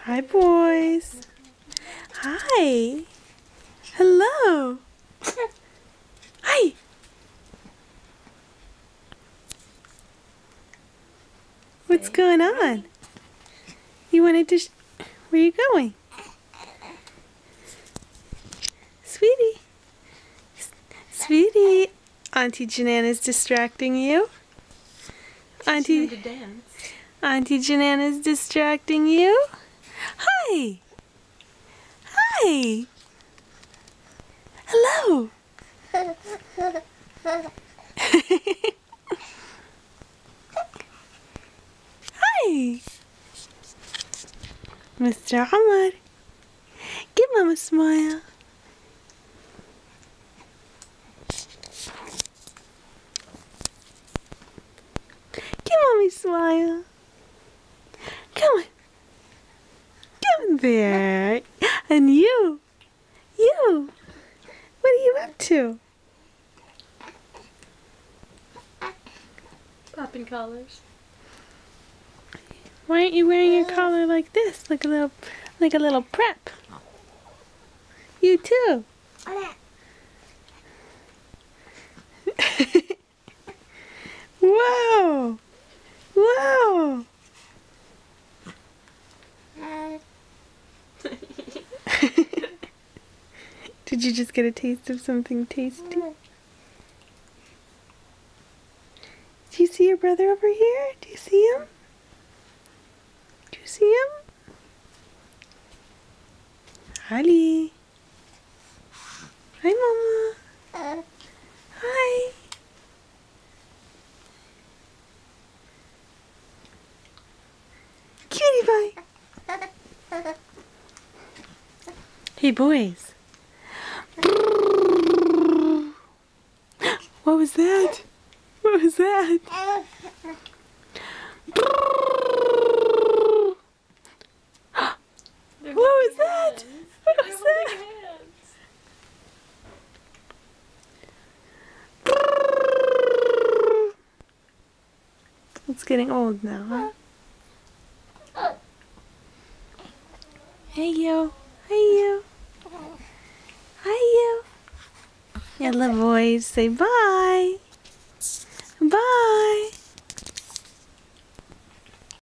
Hi, boys. Hi. Hello. Hi. What's going on? You wanted to... Where are you going? Sweetie. Sweetie. Auntie Janana's distracting you. Auntie Janana's distracting you. Hi. Hi. Hello. Hi. Mr. Omar. Give Mom a smile. Give Mommy a smile. Come on. Come there. And you. You. What are you up to? Popping collars. Why aren't you wearing your collar like this? Like a little prep. You too. Whoa! Whoa! Did you just get a taste of something tasty? Do you see your brother over here? Do you see him? Do you see him? Ali. Hi, Mama. Hi. Cutie pie. Hey, boys. What was that? What was that? What was that? What was that? It's getting old now, huh? Hey, you. Hey, you. Hi, you. Yeah, little boys, say bye. Bye.